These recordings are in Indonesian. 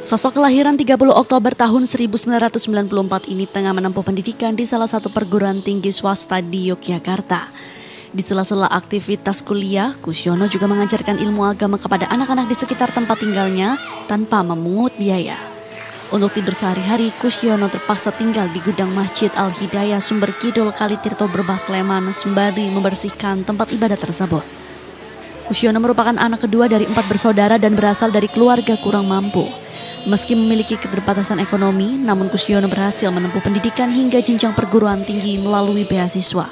Sosok kelahiran 30 Oktober tahun 1994 ini tengah menempuh pendidikan di salah satu perguruan tinggi swasta di Yogyakarta. Di sela-sela aktivitas kuliah, Kusyono juga mengajarkan ilmu agama kepada anak-anak di sekitar tempat tinggalnya tanpa memungut biaya. Untuk tidur sehari-hari, Kusyono terpaksa tinggal di gudang Masjid Al-Hidayah Sumber Kidul Kalitirto Brebes Sleman sembari membersihkan tempat ibadah tersebut. Kusyono merupakan anak kedua dari 4 bersaudara dan berasal dari keluarga kurang mampu. Meski memiliki keterbatasan ekonomi, namun Kusyono berhasil menempuh pendidikan hingga jenjang perguruan tinggi melalui beasiswa.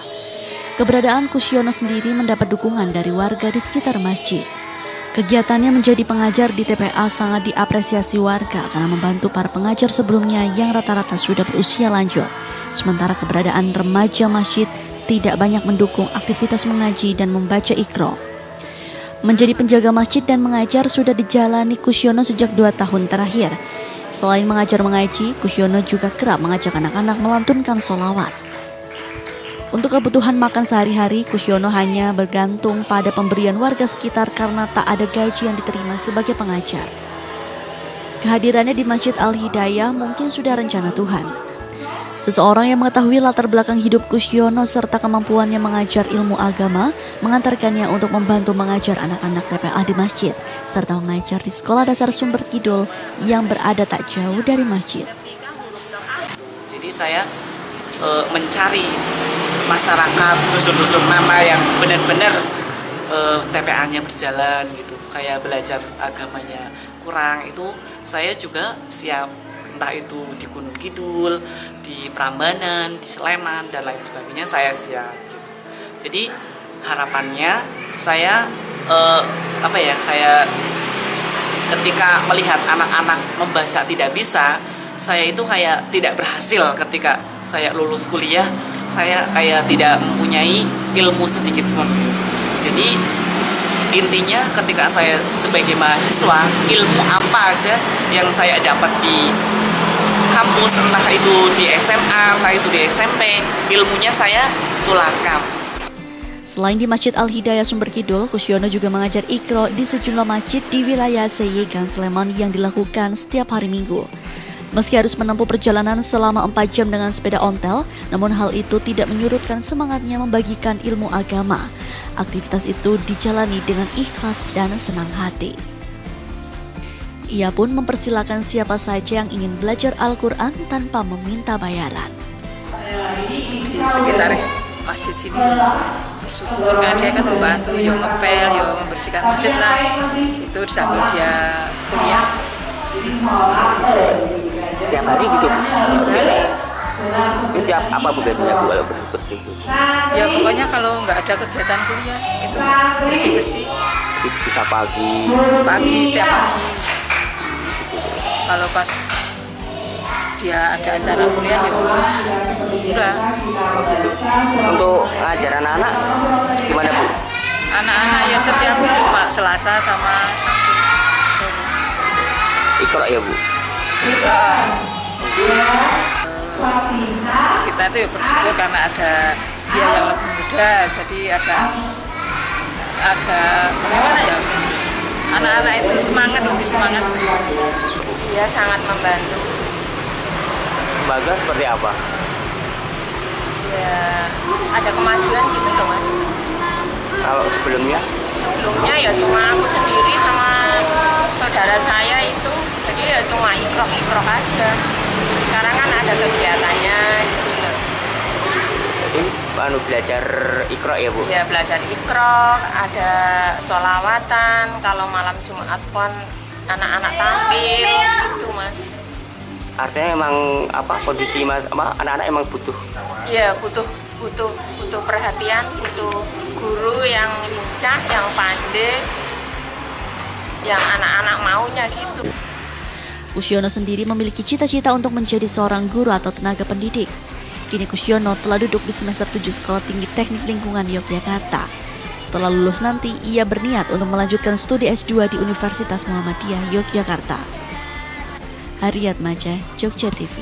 Keberadaan Kusyono sendiri mendapat dukungan dari warga di sekitar masjid. Kegiatannya menjadi pengajar di TPA sangat diapresiasi warga karena membantu para pengajar sebelumnya yang rata-rata sudah berusia lanjut. Sementara keberadaan remaja masjid tidak banyak mendukung aktivitas mengaji dan membaca Iqra. Menjadi penjaga masjid dan mengajar sudah dijalani Kusyono sejak 2 tahun terakhir. Selain mengajar mengaji, Kusyono juga kerap mengajak anak-anak melantunkan sholawat. Untuk kebutuhan makan sehari-hari, Kusyono hanya bergantung pada pemberian warga sekitar karena tak ada gaji yang diterima sebagai pengajar. Kehadirannya di Masjid Al-Hidayah mungkin sudah rencana Tuhan. Seseorang yang mengetahui latar belakang hidup Kusyono serta kemampuannya mengajar ilmu agama mengantarkannya untuk membantu mengajar anak-anak TPA di masjid serta mengajar di sekolah dasar Sumber Kidul yang berada tak jauh dari masjid. Jadi saya mencari masyarakat dusun-dusun mana yang benar-benar TPA-nya berjalan gitu, kayak belajar agamanya kurang, itu saya juga siap. Entah itu di Gunung Kidul, di Prambanan, di Sleman, dan lain sebagainya, saya siap gitu. Jadi harapannya saya kayak ketika melihat anak-anak membaca tidak bisa, saya itu kayak tidak berhasil. Ketika saya lulus kuliah, saya kayak tidak mempunyai ilmu sedikit pun. Jadi intinya ketika saya sebagai mahasiswa, ilmu apa aja yang saya dapat di kampus, entah itu di SMA, entah itu di SMP, ilmunya saya tularkan. Selain di Masjid Al-Hidayah Sumber Kidul, Kusyono juga mengajar Iqra di sejumlah masjid di wilayah Seyegan Sleman yang dilakukan setiap hari Minggu. Meski harus menempuh perjalanan selama 4 jam dengan sepeda ontel, namun hal itu tidak menyurutkan semangatnya membagikan ilmu agama. Aktivitas itu dijalani dengan ikhlas dan senang hati. Ia pun mempersilakan siapa saja yang ingin belajar Al-Quran tanpa meminta bayaran. Di sekitar masjid sini bersyukur karena dia kan membantu, yo ngepel, yo membersihkan masjid lah. Itu sambil dia kuliah. Tiap hari gitu? Tiap hari. Itu tiap apa biasanya Bu kalau bersih? Ya pokoknya kalau nggak ada kegiatan kuliah itu bersih-bersih. Bisa pagi Setiap pagi. Kalau pas dia ada acara kuliah ya enggak. Untuk ngajar anak-anak gimana Bu? Anak-anak ya setiap itu Pak, Selasa sama Sabtu. Iqra ya Bu? Kita tuh ya bersyukur karena ada dia yang lebih muda, jadi agak gimana ya, anak-anak itu lebih semangat. Dia sangat membantu. Lembaga seperti apa? Ya ada kemajuan gitu loh Mas. Kalau sebelumnya? Sebelumnya ya cuma aku sendiri sama saudara saya itu, jadi ya cuma ikrok aja. Sekarang kan ada kegiatannya gitu loh. Jadi belajar Iqra ya Bu? Ya belajar Iqra, ada sholawatan, kalau malam Jumat pun anak-anak tampil gitu Mas. Artinya emang kondisi anak-anak emang butuh? Iya butuh perhatian, butuh guru yang lincah, yang pandai, yang anak-anak maunya gitu. Kusyono sendiri memiliki cita-cita untuk menjadi seorang guru atau tenaga pendidik. Kini Kusyono telah duduk di semester 7 Sekolah Tinggi Teknik Lingkungan Yogyakarta. Setelah lulus nanti, ia berniat untuk melanjutkan studi S2 di Universitas Muhammadiyah Yogyakarta. Haryat Maja, Jogja TV.